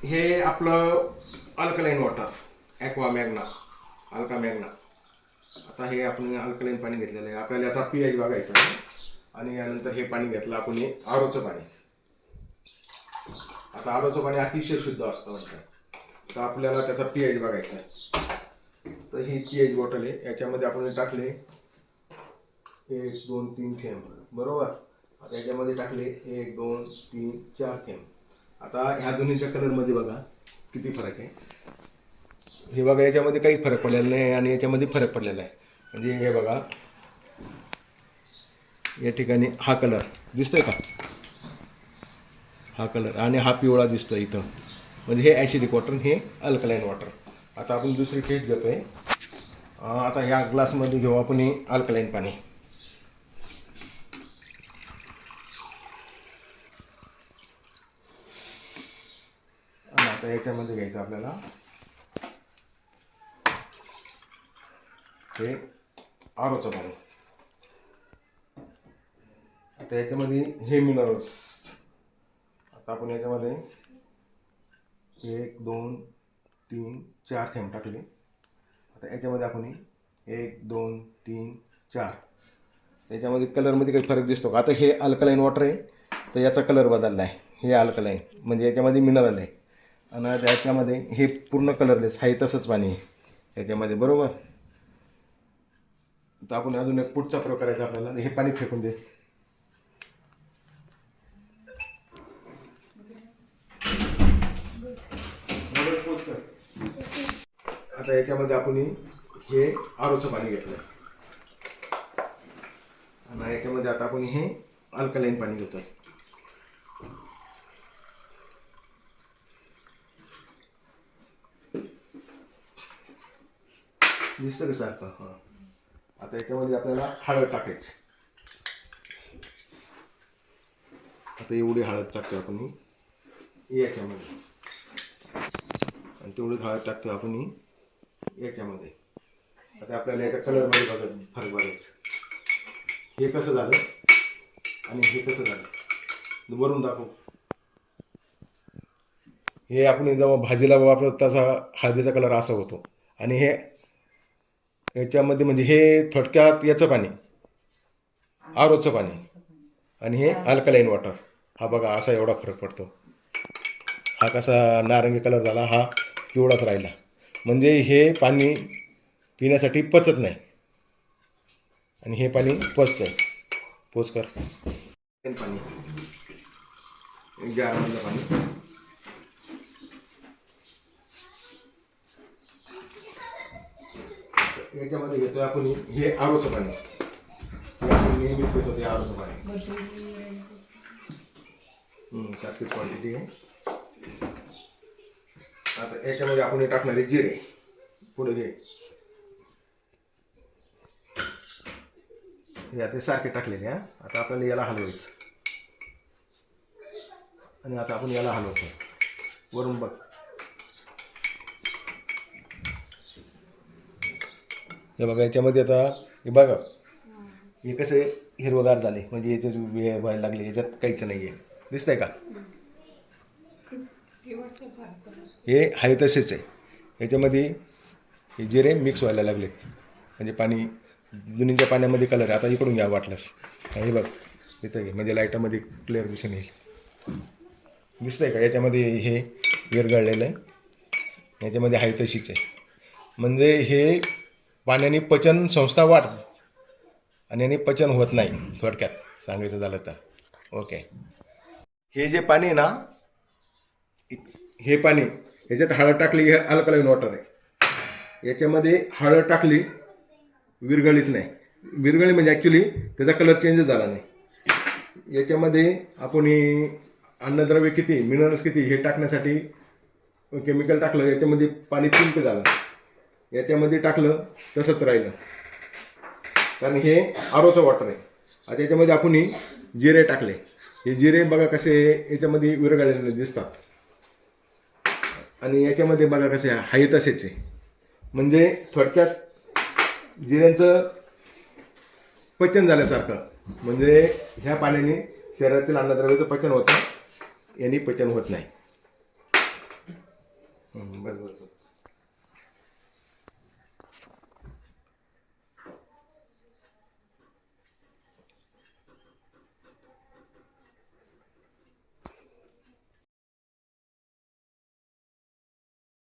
हे आपलं alkaline water aqua Magna, Alka Magna. आता हे आपण अल्कलाईन पाणी घेतलेलं आहे. आपल्याला याचा pH बघायचा आहे. आणि यानंतर हे पाणी घेतलं आपण, हे आरोचं पाणी. आता आरोचं पाणी अतिशय शुद्ध असतं म्हणतात. तर आपल्याला त्याचा pH बघायचा आहे. तर ही pH बॉटल आहे. याच्यामध्ये आपण टाकले 1 2 3 थेंब, बरोबर. आता याच्यामध्ये टाकले 1 2 3 4 थेंब. आता ह्या दोन्हीच्या कलरमध्ये बघा किती फरक आहे. हे बघा, याच्यामध्ये काही फरक पडलेला नाही आणि याच्यामध्ये फरक पडलेला आहे. म्हणजे हे बघा, या ठिकाणी हा कलर दिसतोय का, हा कलर, आणि हा पिवळा दिसतोय इथं. म्हणजे हे ॲसिडिक वॉटर, हे अल्कलाईन वॉटर. आता आपण दुसरी टेस्ट घेतोय. आता ह्या ग्लासमध्ये घेऊ आपण हे अल्कलाईन पाणी. आणि आता याच्यामध्ये घ्यायचं आपल्याला हे आरोचं पाणी. आता याच्यामध्ये हे मिनरल्स. आता आपण याच्यामध्ये 1 2 3 4 थेंब टाकले. आता याच्यामध्ये आपण 1 2 3 4. याच्यामध्ये कलरमध्ये काही फरक दिसतो का? आता हे अल्कलाईन वॉटर आहे, तर याचा कलर बदलला आहे. हे अल्कलाईन म्हणजे याच्यामध्ये मिनरल आहे. आणि त्याच्यामध्ये हे पूर्ण कलरलेस आहे, तसंच पाणी आहे याच्यामध्ये, बरोबर. तर आपण अजून एक पुढचा प्रयोग करायचा आपल्याला. हे पाणी फेकून दे. आता याच्यामध्ये आपण हे आरोचं पाणी घेतलं आणि याच्यामध्ये आता आपण हे अल्कलाईन पाणी घेतोय. दिसतं का सारखं? हां. आता याच्यामध्ये आपल्याला हळद टाकायची. आता एवढी हळद टाकतो आपण याच्यामध्ये, आणि तेवढीच हळद टाकतो आपण याच्यामध्ये. आता आपल्याला याच्या कलरमध्ये बघायचं, फरक बघायचं. हे कसं झालं आणि हे कसं झालं, वरून दाखवू. हे आपण जेव्हा भाजीला वापरतो तसा हळदीचा कलर असा होतो. आणि हे याच्यामध्ये म्हणजे हे थोडक्यात याचं पाणी, आरोचं पाणी, आणि हे अल्कलाईन वॉटर. हा बघा, असा एवढा फरक पडतो. हा कसा नारंगी कलर झाला, हा पिवळाच राहिला. म्हणजे हे पाणी पिण्यासाठी पचत नाही आणि हे पाणी पचतंय. पोच कर पाणी, जारमधलं पाणी. याच्यामध्ये घेतोय आपण हे आरोचं पाणी. हे आपण नेहमीच घेतो ते आरोचं पाणी. सारखीच क्वांटिटी आहे. आता याच्यामध्ये आपण टाकणारे जिरे पुढे घे. हे आता सारखे टाकलेले. आता आपल्याला याला हलवायचं आणि आता आपण याला हलवतो. वरून बघ, हे बघा, याच्यामध्ये आता हे बघा, हे कसं हिरवगार झाले, म्हणजे याच्यात व्हायला लागले. याच्यात काहीच नाही आहे, दिसतंय का? हे आहे तसेच आहे. याच्यामध्ये हे जिरे मिक्स व्हायला लागलेत, म्हणजे पाणी जुनीच्या पाण्यामध्ये कलर आहे. आता इकडून घ्या वाटलंस. हे बघ इथं घे, म्हणजे लाईटामध्ये क्लिअर दिसून येईल. दिसतंय का? याच्यामध्ये हे विरघळलेलं आहे, याच्यामध्ये आहे तशीच आहे. म्हणजे हे पाण्याने पचन संस्था वाढ आणि याने पचन होत नाही, थोडक्यात सांगायचं झालं तर. ओके. हे जे पाणी आहे ना, हे पाणी, याच्यात हळद टाकली, हे अल्कलाईन वॉटर आहे. याच्यामध्ये हळद टाकली, विरघळलीच नाही. विरघळली म्हणजे ॲक्च्युली त्याचा कलर चेंजच झाला नाही. याच्यामध्ये आपण अन्नद्रव्य किती, मिनरल्स किती, हे टाकण्यासाठी केमिकल टाकलं. याच्यामध्ये पाणी पिंक झालं, याच्यामध्ये टाकलं तसंच राहिलं, कारण हे आरोचं वॉटर आहे. आता याच्यामध्ये आपण जिरे टाकले. हे जिरे बघा कसे याच्यामध्ये विरघळलेले दिसतात, आणि याच्यामध्ये बघा कसे आहे तसेच आहे. म्हणजे थोडक्यात जिऱ्यांचं पचन झाल्यासारखं. म्हणजे ह्या पाण्याने शरीरातील अन्नद्रव्याचं पचन होतं, यांनी पचन होत नाही.